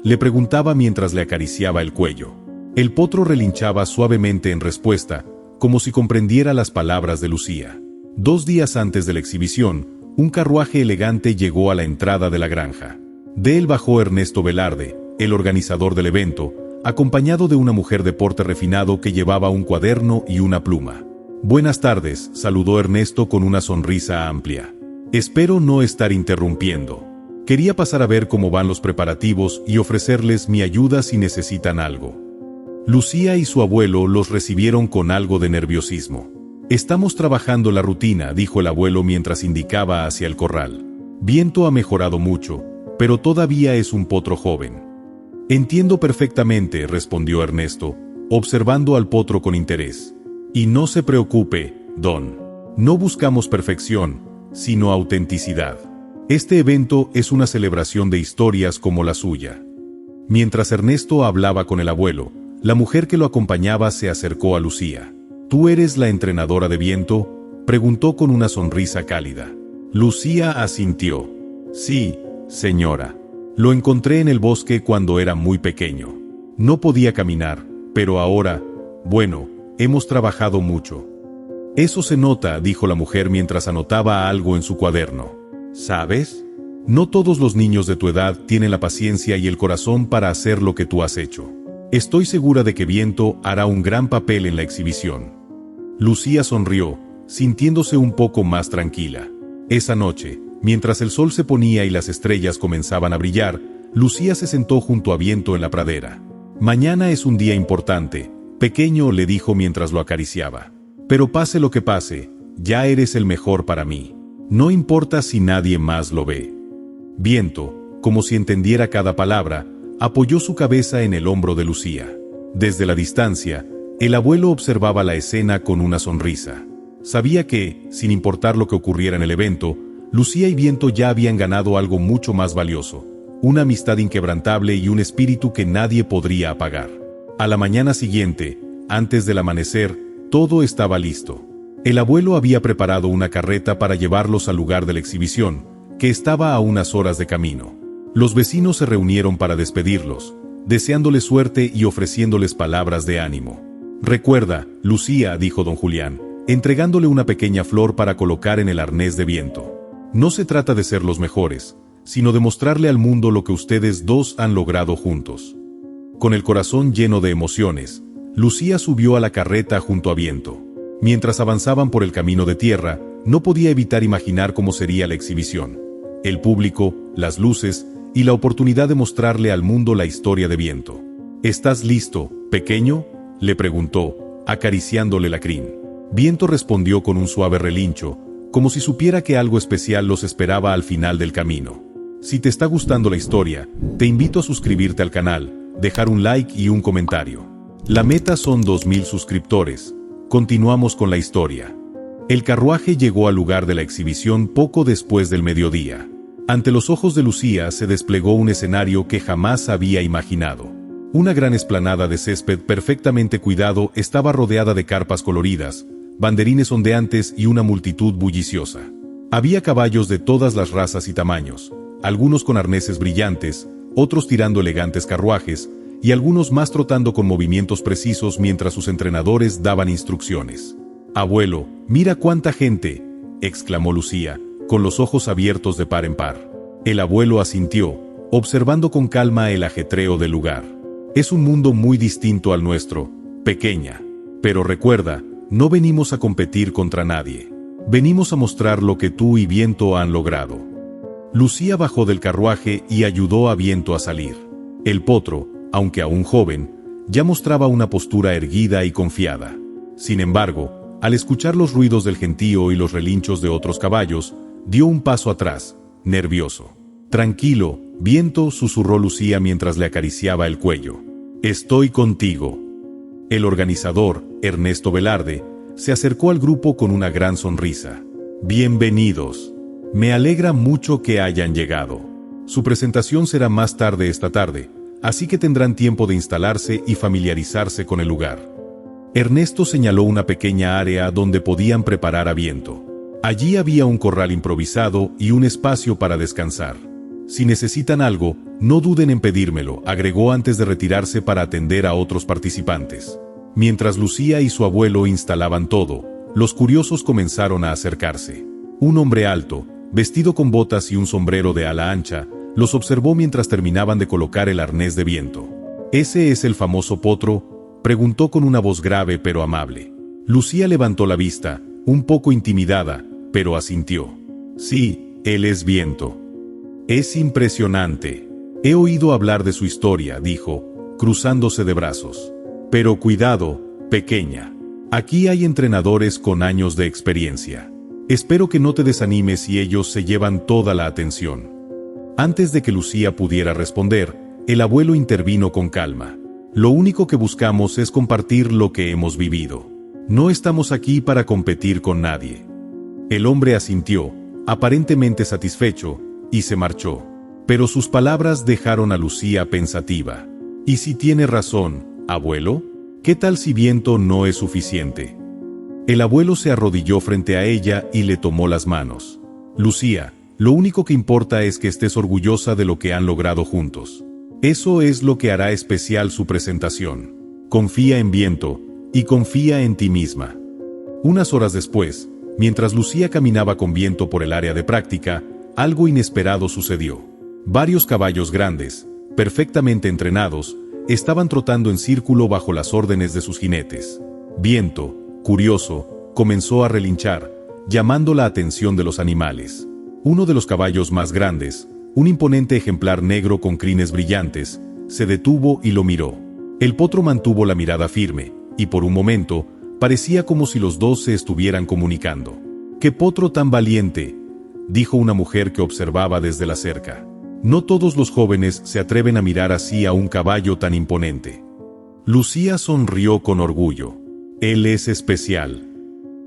le preguntaba mientras le acariciaba el cuello. El potro relinchaba suavemente en respuesta, como si comprendiera las palabras de Lucía. 2 días antes de la exhibición, un carruaje elegante llegó a la entrada de la granja. De él bajó Ernesto Velarde, el organizador del evento, acompañado de una mujer de porte refinado que llevaba un cuaderno y una pluma. «Buenas tardes», saludó Ernesto con una sonrisa amplia. «Espero no estar interrumpiendo. Quería pasar a ver cómo van los preparativos y ofrecerles mi ayuda si necesitan algo». Lucía y su abuelo los recibieron con algo de nerviosismo. «Estamos trabajando la rutina», dijo el abuelo mientras indicaba hacia el corral. «Viento ha mejorado mucho, pero todavía es un potro joven». «Entiendo perfectamente», respondió Ernesto, observando al potro con interés. «Y no se preocupe, don. No buscamos perfección, sino autenticidad. Este evento es una celebración de historias como la suya». Mientras Ernesto hablaba con el abuelo, la mujer que lo acompañaba se acercó a Lucía. «¿Tú eres la entrenadora de Viento?», preguntó con una sonrisa cálida. Lucía asintió. «Sí, señora. Lo encontré en el bosque cuando era muy pequeño. No podía caminar, pero ahora, bueno, hemos trabajado mucho». «Eso se nota», dijo la mujer mientras anotaba algo en su cuaderno. «¿Sabes? No todos los niños de tu edad tienen la paciencia y el corazón para hacer lo que tú has hecho. Estoy segura de que Viento hará un gran papel en la exhibición». Lucía sonrió, sintiéndose un poco más tranquila. Esa noche, mientras el sol se ponía y las estrellas comenzaban a brillar, Lucía se sentó junto a Viento en la pradera. «Mañana es un día importante, pequeño», le dijo mientras lo acariciaba. «Pero pase lo que pase, ya eres el mejor para mí. No importa si nadie más lo ve». Viento, como si entendiera cada palabra, apoyó su cabeza en el hombro de Lucía. Desde la distancia, el abuelo observaba la escena con una sonrisa. Sabía que, sin importar lo que ocurriera en el evento, Lucía y Viento ya habían ganado algo mucho más valioso: una amistad inquebrantable y un espíritu que nadie podría apagar. A la mañana siguiente, antes del amanecer, todo estaba listo. El abuelo había preparado una carreta para llevarlos al lugar de la exhibición, que estaba a unas horas de camino. Los vecinos se reunieron para despedirlos, deseándoles suerte y ofreciéndoles palabras de ánimo. «Recuerda, Lucía», dijo don Julián, entregándole una pequeña flor para colocar en el arnés de Viento. «No se trata de ser los mejores, sino de mostrarle al mundo lo que ustedes dos han logrado juntos». Con el corazón lleno de emociones, Lucía subió a la carreta junto a Viento. Mientras avanzaban por el camino de tierra, no podía evitar imaginar cómo sería la exhibición. El público, las luces y la oportunidad de mostrarle al mundo la historia de Viento. «¿Estás listo, pequeño?», le preguntó, acariciándole la crin. Viento respondió con un suave relincho, como si supiera que algo especial los esperaba al final del camino. Si te está gustando la historia, te invito a suscribirte al canal, dejar un like y un comentario. La meta son 2000 suscriptores. Continuamos con la historia. El carruaje llegó al lugar de la exhibición poco después del mediodía. Ante los ojos de Lucía se desplegó un escenario que jamás había imaginado. Una gran explanada de césped perfectamente cuidado estaba rodeada de carpas coloridas, banderines ondeantes y una multitud bulliciosa. Había caballos de todas las razas y tamaños, algunos con arneses brillantes, otros tirando elegantes carruajes, y algunos más trotando con movimientos precisos mientras sus entrenadores daban instrucciones. «Abuelo, mira cuánta gente», exclamó Lucía, con los ojos abiertos de par en par. El abuelo asintió, observando con calma el ajetreo del lugar. «Es un mundo muy distinto al nuestro, pequeña. Pero recuerda, no venimos a competir contra nadie. Venimos a mostrar lo que tú y Viento han logrado». Lucía bajó del carruaje y ayudó a Viento a salir. El potro, aunque aún joven, ya mostraba una postura erguida y confiada. Sin embargo, al escuchar los ruidos del gentío y los relinchos de otros caballos, dio un paso atrás, nervioso. «Tranquilo, Viento», susurró Lucía mientras le acariciaba el cuello. «Estoy contigo. El organizador, Ernesto Velarde, se acercó al grupo con una gran sonrisa. Bienvenidos. Me alegra mucho que hayan llegado. Su presentación será más tarde esta tarde, así que tendrán tiempo de instalarse y familiarizarse con el lugar. Ernesto señaló una pequeña área donde podían preparar a viento. Allí había un corral improvisado y un espacio para descansar. Si necesitan algo, no duden en pedírmelo, agregó antes de retirarse para atender a otros participantes. Mientras Lucía y su abuelo instalaban todo, los curiosos comenzaron a acercarse. Un hombre alto, vestido con botas y un sombrero de ala ancha, los observó mientras terminaban de colocar el arnés de viento. ¿Ese es el famoso potro?, preguntó con una voz grave pero amable. Lucía levantó la vista, un poco intimidada, pero asintió. Sí, él es Viento. Es impresionante. He oído hablar de su historia, dijo, cruzándose de brazos. Pero cuidado, pequeña. Aquí hay entrenadores con años de experiencia. Espero que no te desanimes si ellos se llevan toda la atención. Antes de que Lucía pudiera responder, el abuelo intervino con calma. Lo único que buscamos es compartir lo que hemos vivido. No estamos aquí para competir con nadie. El hombre asintió, aparentemente satisfecho, y se marchó. Pero sus palabras dejaron a Lucía pensativa. ¿Y si tiene razón, abuelo? ¿Qué tal si Viento no es suficiente? El abuelo se arrodilló frente a ella y le tomó las manos. Lucía, lo único que importa es que estés orgullosa de lo que han logrado juntos. Eso es lo que hará especial su presentación. Confía en Viento, y confía en ti misma. Unas horas después, mientras Lucía caminaba con Viento por el área de práctica, algo inesperado sucedió. Varios caballos grandes, perfectamente entrenados, estaban trotando en círculo bajo las órdenes de sus jinetes. Viento, curioso, comenzó a relinchar, llamando la atención de los animales. Uno de los caballos más grandes, un imponente ejemplar negro con crines brillantes, se detuvo y lo miró. El potro mantuvo la mirada firme, y por un momento, parecía como si los dos se estuvieran comunicando. ¡Qué potro tan valiente!, dijo una mujer que observaba desde la cerca. No todos los jóvenes se atreven a mirar así a un caballo tan imponente. Lucía sonrió con orgullo. Él es especial.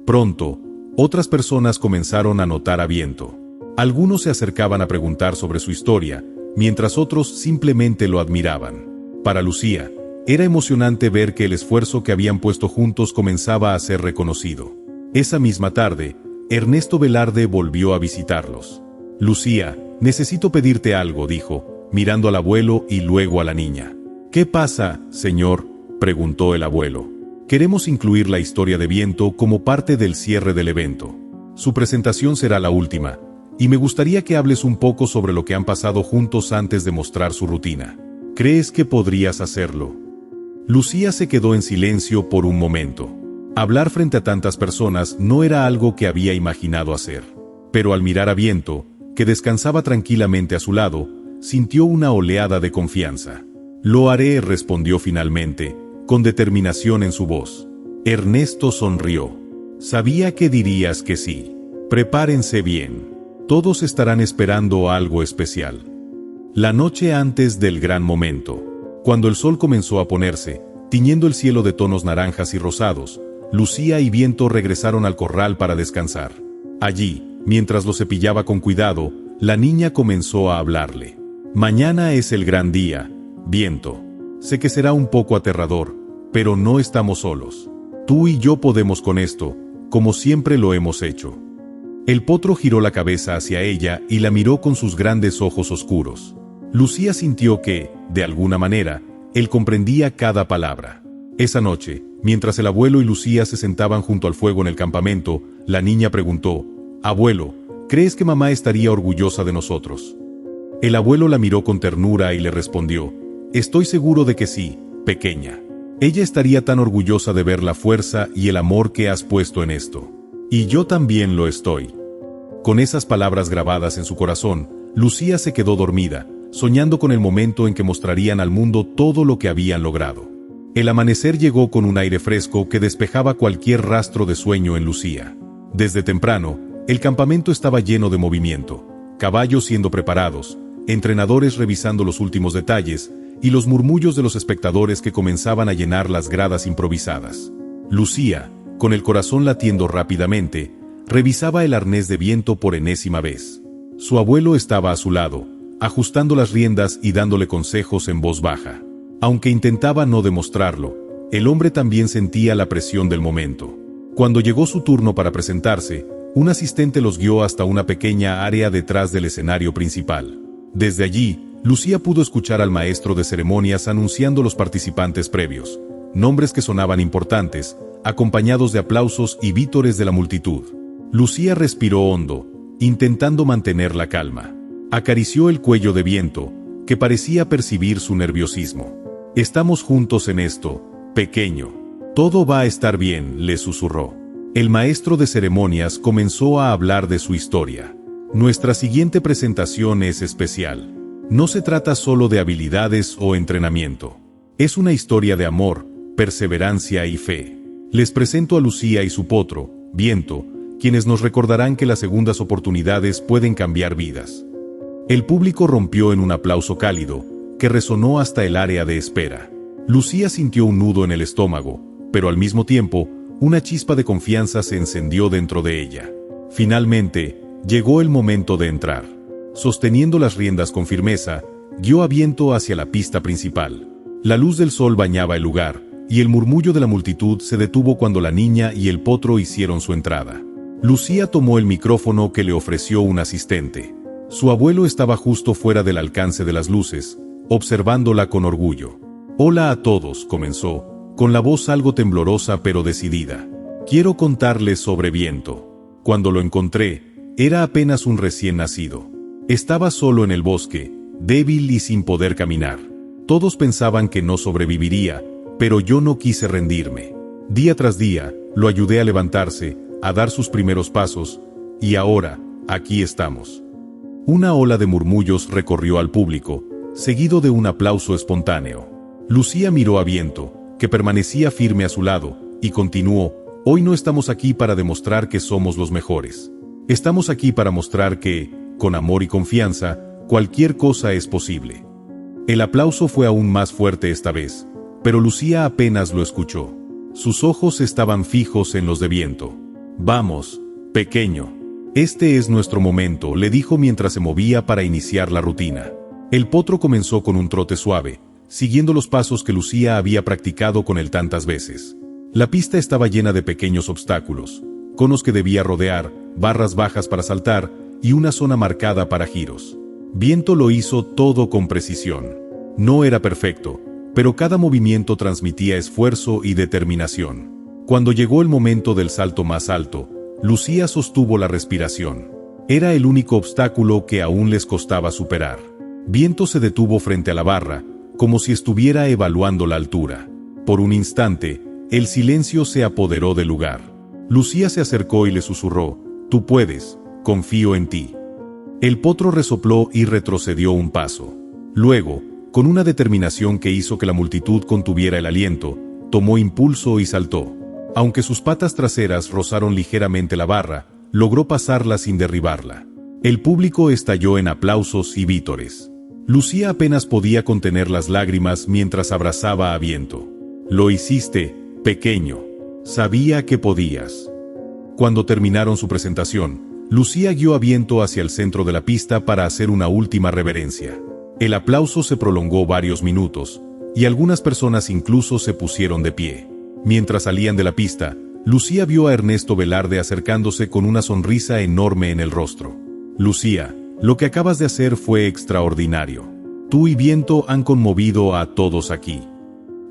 Pronto, otras personas comenzaron a notar a Viento. Algunos se acercaban a preguntar sobre su historia, mientras otros simplemente lo admiraban. Para Lucía, era emocionante ver que el esfuerzo que habían puesto juntos comenzaba a ser reconocido. Esa misma tarde, Ernesto Velarde volvió a visitarlos. Lucía, necesito pedirte algo, dijo, mirando al abuelo y luego a la niña. ¿Qué pasa, señor?, preguntó el abuelo. Queremos incluir la historia de Viento como parte del cierre del evento. Su presentación será la última, y me gustaría que hables un poco sobre lo que han pasado juntos antes de mostrar su rutina. ¿Crees que podrías hacerlo? Lucía se quedó en silencio por un momento. Hablar frente a tantas personas no era algo que había imaginado hacer. Pero al mirar a Viento, que descansaba tranquilamente a su lado, sintió una oleada de confianza. Lo haré, respondió finalmente, con determinación en su voz. Ernesto sonrió. Sabía que dirías que sí. Prepárense bien. Todos estarán esperando algo especial. La noche antes del gran momento, cuando el sol comenzó a ponerse, tiñendo el cielo de tonos naranjas y rosados, Lucía y Viento regresaron al corral para descansar. Allí, mientras lo cepillaba con cuidado, la niña comenzó a hablarle. Mañana es el gran día, Viento. Sé que será un poco aterrador, pero no estamos solos. Tú y yo podemos con esto, como siempre lo hemos hecho. El potro giró la cabeza hacia ella y la miró con sus grandes ojos oscuros. Lucía sintió que, de alguna manera, él comprendía cada palabra. Esa noche, mientras el abuelo y Lucía se sentaban junto al fuego en el campamento, la niña preguntó, «Abuelo, ¿crees que mamá estaría orgullosa de nosotros?» El abuelo la miró con ternura y le respondió, «Estoy seguro de que sí, pequeña. Ella estaría tan orgullosa de ver la fuerza y el amor que has puesto en esto. Y yo también lo estoy». Con esas palabras grabadas en su corazón, Lucía se quedó dormida, soñando con el momento en que mostrarían al mundo todo lo que habían logrado. El amanecer llegó con un aire fresco que despejaba cualquier rastro de sueño en Lucía. Desde temprano, el campamento estaba lleno de movimiento, caballos siendo preparados, entrenadores revisando los últimos detalles, y los murmullos de los espectadores que comenzaban a llenar las gradas improvisadas. Lucía, con el corazón latiendo rápidamente, revisaba el arnés de viento por enésima vez. Su abuelo estaba a su lado, ajustando las riendas y dándole consejos en voz baja. Aunque intentaba no demostrarlo, el hombre también sentía la presión del momento. Cuando llegó su turno para presentarse, un asistente los guió hasta una pequeña área detrás del escenario principal. Desde allí, Lucía pudo escuchar al maestro de ceremonias anunciando los participantes previos, nombres que sonaban importantes, acompañados de aplausos y vítores de la multitud. Lucía respiró hondo, intentando mantener la calma. Acarició el cuello de Viento, que parecía percibir su nerviosismo. «Estamos juntos en esto, pequeño. Todo va a estar bien», le susurró. El maestro de ceremonias comenzó a hablar de su historia. «Nuestra siguiente presentación es especial. No se trata solo de habilidades o entrenamiento. Es una historia de amor, perseverancia y fe. Les presento a Lucía y su potro, Viento, quienes nos recordarán que las segundas oportunidades pueden cambiar vidas». El público rompió en un aplauso cálido, que resonó hasta el área de espera. Lucía sintió un nudo en el estómago, pero al mismo tiempo, una chispa de confianza se encendió dentro de ella. Finalmente, llegó el momento de entrar. Sosteniendo las riendas con firmeza, guió a Viento hacia la pista principal. La luz del sol bañaba el lugar, y el murmullo de la multitud se detuvo cuando la niña y el potro hicieron su entrada. Lucía tomó el micrófono que le ofreció un asistente. Su abuelo estaba justo fuera del alcance de las luces, observándola con orgullo. «Hola a todos», comenzó, con la voz algo temblorosa pero decidida. «Quiero contarles sobre Viento. Cuando lo encontré, era apenas un recién nacido. Estaba solo en el bosque, débil y sin poder caminar. Todos pensaban que no sobreviviría, pero yo no quise rendirme. Día tras día, lo ayudé a levantarse, a dar sus primeros pasos, y ahora, aquí estamos». Una ola de murmullos recorrió al público, seguido de un aplauso espontáneo. Lucía miró a Viento, que permanecía firme a su lado, y continuó: «Hoy no estamos aquí para demostrar que somos los mejores. Estamos aquí para mostrar que, con amor y confianza, cualquier cosa es posible». El aplauso fue aún más fuerte esta vez, pero Lucía apenas lo escuchó. Sus ojos estaban fijos en los de Viento. «Vamos, pequeño. Este es nuestro momento», le dijo mientras se movía para iniciar la rutina. El potro comenzó con un trote suave, siguiendo los pasos que Lucía había practicado con él tantas veces. La pista estaba llena de pequeños obstáculos, conos que debía rodear, barras bajas para saltar y una zona marcada para giros. Viento lo hizo todo con precisión. No era perfecto, pero cada movimiento transmitía esfuerzo y determinación. Cuando llegó el momento del salto más alto, Lucía sostuvo la respiración. Era el único obstáculo que aún les costaba superar. Viento se detuvo frente a la barra, como si estuviera evaluando la altura. Por un instante, el silencio se apoderó del lugar. Lucía se acercó y le susurró: «Tú puedes, confío en ti». El potro resopló y retrocedió un paso. Luego, con una determinación que hizo que la multitud contuviera el aliento, tomó impulso y saltó. Aunque sus patas traseras rozaron ligeramente la barra, logró pasarla sin derribarla. El público estalló en aplausos y vítores. Lucía apenas podía contener las lágrimas mientras abrazaba a Viento. «Lo hiciste, pequeño. Sabía que podías». Cuando terminaron su presentación, Lucía guió a Viento hacia el centro de la pista para hacer una última reverencia. El aplauso se prolongó varios minutos, y algunas personas incluso se pusieron de pie. Mientras salían de la pista, Lucía vio a Ernesto Velarde acercándose con una sonrisa enorme en el rostro. «Lucía, lo que acabas de hacer fue extraordinario. Tú y Viento han conmovido a todos aquí».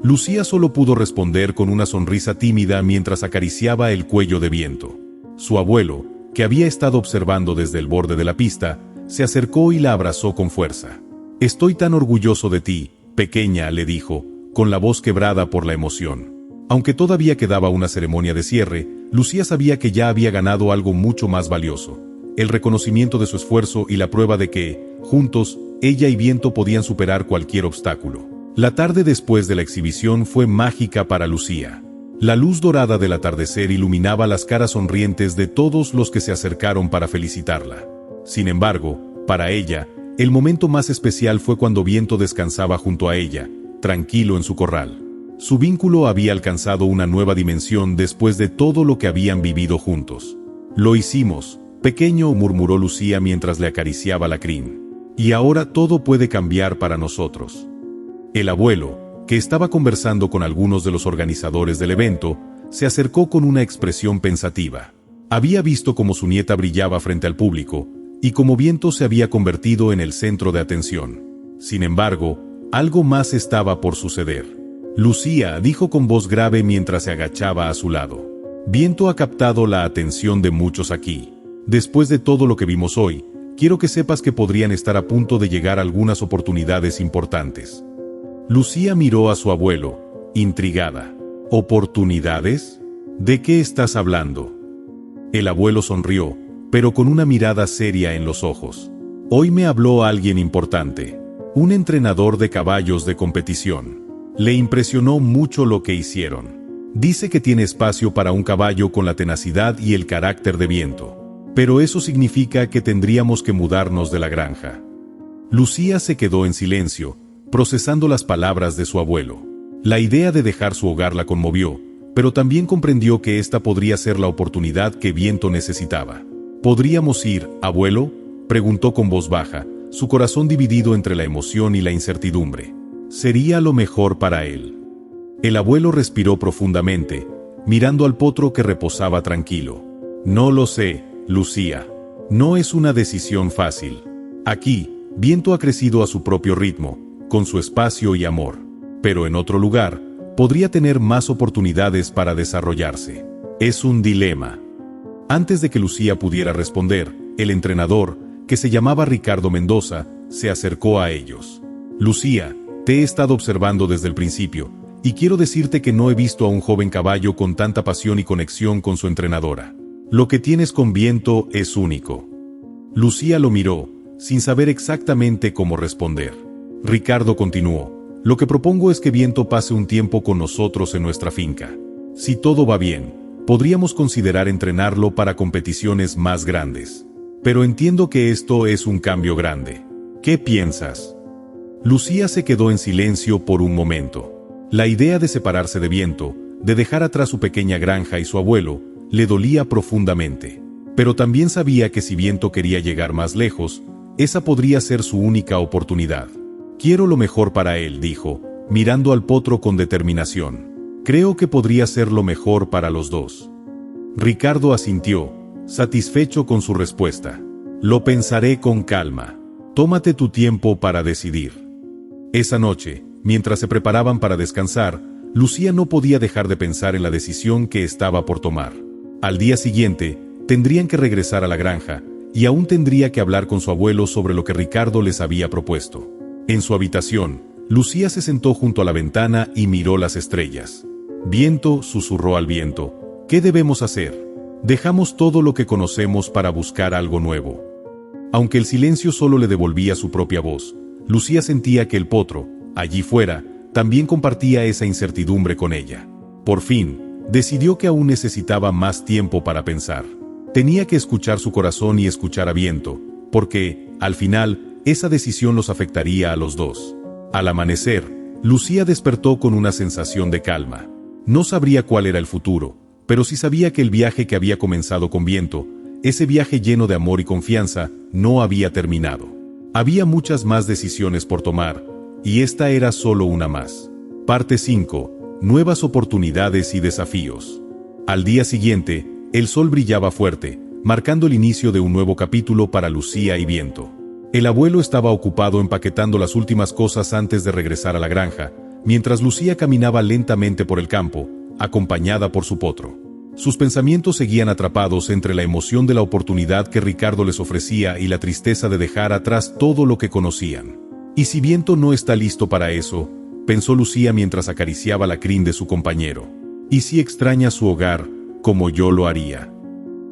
Lucía solo pudo responder con una sonrisa tímida mientras acariciaba el cuello de Viento. Su abuelo, que había estado observando desde el borde de la pista, se acercó y la abrazó con fuerza. «Estoy tan orgulloso de ti, pequeña», le dijo, con la voz quebrada por la emoción. Aunque todavía quedaba una ceremonia de cierre, Lucía sabía que ya había ganado algo mucho más valioso: el reconocimiento de su esfuerzo y la prueba de que, juntos, ella y Viento podían superar cualquier obstáculo. La tarde después de la exhibición fue mágica para Lucía. La luz dorada del atardecer iluminaba las caras sonrientes de todos los que se acercaron para felicitarla. Sin embargo, para ella, El momento más especial fue cuando Viento descansaba junto a ella, tranquilo en su corral. Su vínculo había alcanzado una nueva dimensión después de todo lo que habían vivido juntos. «Lo hicimos, pequeño», murmuró Lucía mientras le acariciaba la crin. «Y ahora todo puede cambiar para nosotros». El abuelo, que estaba conversando con algunos de los organizadores del evento, se acercó con una expresión pensativa. Había visto cómo su nieta brillaba frente al público, y cómo Viento se había convertido en el centro de atención. Sin embargo, algo más estaba por suceder. «Lucía», dijo con voz grave mientras se agachaba a su lado. «Viento ha captado la atención de muchos aquí. Después de todo lo que vimos hoy, quiero que sepas que podrían estar a punto de llegar algunas oportunidades importantes». Lucía miró a su abuelo, intrigada. «¿Oportunidades? ¿De qué estás hablando?». El abuelo sonrió, pero con una mirada seria en los ojos. «Hoy me habló alguien importante, un entrenador de caballos de competición. Le impresionó mucho lo que hicieron. Dice que tiene espacio para un caballo con la tenacidad y el carácter de Viento. Pero eso significa que tendríamos que mudarnos de la granja». Lucía se quedó en silencio, procesando las palabras de su abuelo. La idea de dejar su hogar la conmovió, pero también comprendió que esta podría ser la oportunidad que Viento necesitaba. «¿Podríamos ir, abuelo?», preguntó con voz baja, su corazón dividido entre la emoción y la incertidumbre. Sería lo mejor para él. El abuelo respiró profundamente, mirando al potro que reposaba tranquilo. «No lo sé, Lucía. No es una decisión fácil. Aquí, Viento ha crecido a su propio ritmo, con su espacio y amor. Pero en otro lugar, podría tener más oportunidades para desarrollarse. Es un dilema». Antes de que Lucía pudiera responder, el entrenador, que se llamaba Ricardo Mendoza, se acercó a ellos. «Lucía, te he estado observando desde el principio, y quiero decirte que no he visto a un joven caballo con tanta pasión y conexión con su entrenadora. Lo que tienes con Viento es único». Lucía lo miró, sin saber exactamente cómo responder. Ricardo continuó: «Lo que propongo es que Viento pase un tiempo con nosotros en nuestra finca. Si todo va bien, podríamos considerar entrenarlo para competiciones más grandes. Pero entiendo que esto es un cambio grande. ¿Qué piensas?». Lucía se quedó en silencio por un momento. La idea de separarse de Viento, de dejar atrás su pequeña granja y su abuelo, le dolía profundamente. Pero también sabía que si Viento quería llegar más lejos, esa podría ser su única oportunidad. «Quiero lo mejor para él», dijo, mirando al potro con determinación. «Creo que podría ser lo mejor para los dos». Ricardo asintió, satisfecho con su respuesta. «Lo pensaré con calma. Tómate tu tiempo para decidir». Esa noche, mientras se preparaban para descansar, Lucía no podía dejar de pensar en la decisión que estaba por tomar. Al día siguiente, tendrían que regresar a la granja, y aún tendría que hablar con su abuelo sobre lo que Ricardo les había propuesto. En su habitación, Lucía se sentó junto a la ventana y miró las estrellas. «Viento», susurró al viento, «¿qué debemos hacer? Dejamos todo lo que conocemos para buscar algo nuevo». Aunque el silencio solo le devolvía su propia voz, Lucía sentía que el potro, allí fuera, también compartía esa incertidumbre con ella. Por fin, decidió que aún necesitaba más tiempo para pensar. Tenía que escuchar su corazón y escuchar a Viento, porque, al final, esa decisión los afectaría a los dos. Al amanecer, Lucía despertó con una sensación de calma. No sabría cuál era el futuro, pero sí sabía que el viaje que había comenzado con Viento, ese viaje lleno de amor y confianza, no había terminado. Había muchas más decisiones por tomar, y esta era solo una más. Parte 5. Nuevas oportunidades y desafíos. Al día siguiente, el sol brillaba fuerte, marcando el inicio de un nuevo capítulo para Lucía y Viento. El abuelo estaba ocupado empaquetando las últimas cosas antes de regresar a la granja, mientras Lucía caminaba lentamente por el campo, acompañada por su potro. Sus pensamientos seguían atrapados entre la emoción de la oportunidad que Ricardo les ofrecía y la tristeza de dejar atrás todo lo que conocían. «¿Y si Viento no está listo para eso?», pensó Lucía mientras acariciaba la crin de su compañero. «¿Y si extraña su hogar, como yo lo haría?».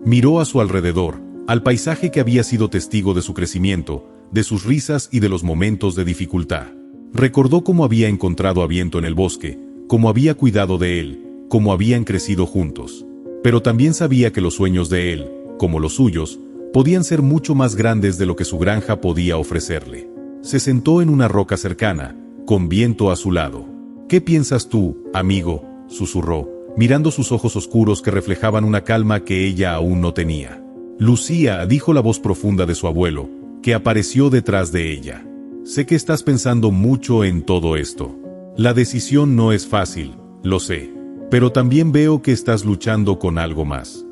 Miró a su alrededor, al paisaje que había sido testigo de su crecimiento, de sus risas y de los momentos de dificultad. Recordó cómo había encontrado a Viento en el bosque, cómo había cuidado de él, cómo habían crecido juntos. Pero también sabía que los sueños de él, como los suyos, podían ser mucho más grandes de lo que su granja podía ofrecerle. Se sentó en una roca cercana, con Viento a su lado. «¿Qué piensas tú, amigo?», susurró, mirando sus ojos oscuros que reflejaban una calma que ella aún no tenía. «Lucía», dijo la voz profunda de su abuelo, que apareció detrás de ella. «Sé que estás pensando mucho en todo esto. La decisión no es fácil, lo sé. Pero también veo que estás luchando con algo más».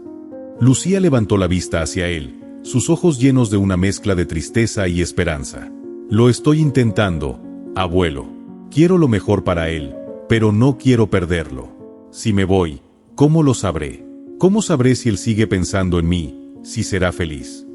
Lucía levantó la vista hacia él, sus ojos llenos de una mezcla de tristeza y esperanza. «Lo estoy intentando, abuelo. Quiero lo mejor para él, pero no quiero perderlo. Si me voy, ¿cómo lo sabré? ¿Cómo sabré si él sigue pensando en mí, si será feliz?».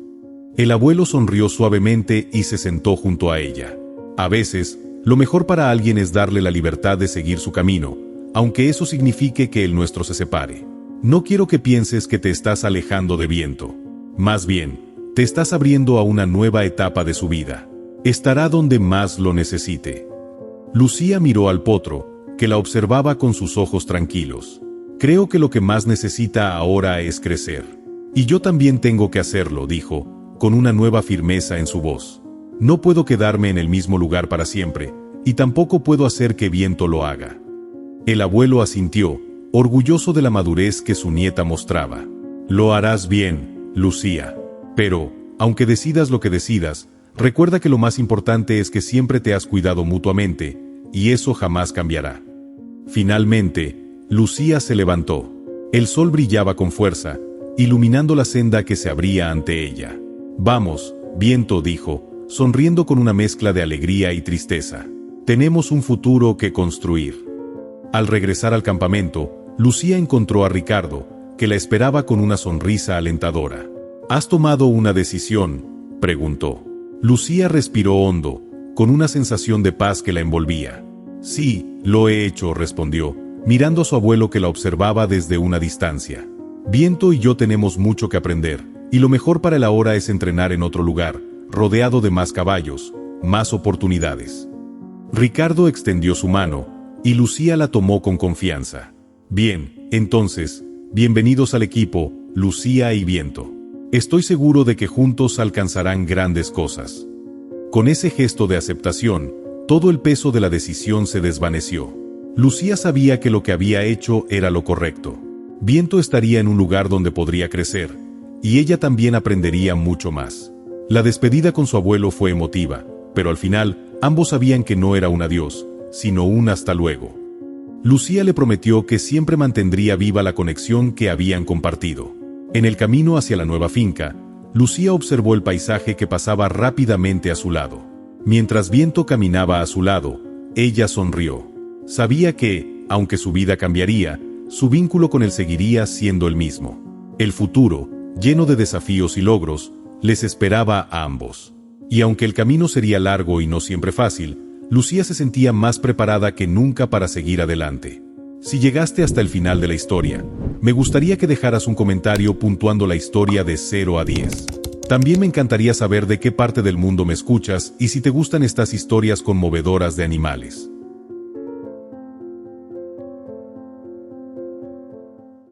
El abuelo sonrió suavemente y se sentó junto a ella. A veces, lo mejor para alguien es darle la libertad de seguir su camino, aunque eso signifique que el nuestro se separe. No quiero que pienses que te estás alejando de Viento. Más bien, te estás abriendo a una nueva etapa de su vida. Estará donde más lo necesite. Lucía miró al potro, que la observaba con sus ojos tranquilos. «Creo que lo que más necesita ahora es crecer. Y yo también tengo que hacerlo», dijo, con una nueva firmeza en su voz. «No puedo quedarme en el mismo lugar para siempre, y tampoco puedo hacer que Viento lo haga». El abuelo asintió, orgulloso de la madurez que su nieta mostraba. «Lo harás bien, Lucía. Pero, aunque decidas lo que decidas, recuerda que lo más importante es que siempre te has cuidado mutuamente, y eso jamás cambiará». Finalmente, Lucía se levantó. El sol brillaba con fuerza, iluminando la senda que se abría ante ella. «Vamos, Viento», dijo, sonriendo con una mezcla de alegría y tristeza. «Tenemos un futuro que construir». Al regresar al campamento, Lucía encontró a Ricardo, que la esperaba con una sonrisa alentadora. «¿Has tomado una decisión?», preguntó. Lucía respiró hondo, con una sensación de paz que la envolvía. «Sí, lo he hecho», respondió, mirando a su abuelo que la observaba desde una distancia. «Viento y yo tenemos mucho que aprender, y lo mejor para él ahora es entrenar en otro lugar, rodeado de más caballos, más oportunidades». Ricardo extendió su mano, y Lucía la tomó con confianza. «Bien, entonces, bienvenidos al equipo, Lucía y Viento. Estoy seguro de que juntos alcanzarán grandes cosas». Con ese gesto de aceptación, todo el peso de la decisión se desvaneció. Lucía sabía que lo que había hecho era lo correcto. Viento estaría en un lugar donde podría crecer, y ella también aprendería mucho más. La despedida con su abuelo fue emotiva, pero al final, ambos sabían que no era un adiós, sino un hasta luego. Lucía le prometió que siempre mantendría viva la conexión que habían compartido. En el camino hacia la nueva finca, Lucía observó el paisaje que pasaba rápidamente a su lado. Mientras Viento caminaba a su lado, ella sonrió. Sabía que, aunque su vida cambiaría, su vínculo con él seguiría siendo el mismo. El futuro, lleno de desafíos y logros, les esperaba a ambos. Y aunque el camino sería largo y no siempre fácil, Lucía se sentía más preparada que nunca para seguir adelante. Si llegaste hasta el final de la historia, me gustaría que dejaras un comentario puntuando la historia de 0 a 10. También me encantaría saber de qué parte del mundo me escuchas y si te gustan estas historias conmovedoras de animales.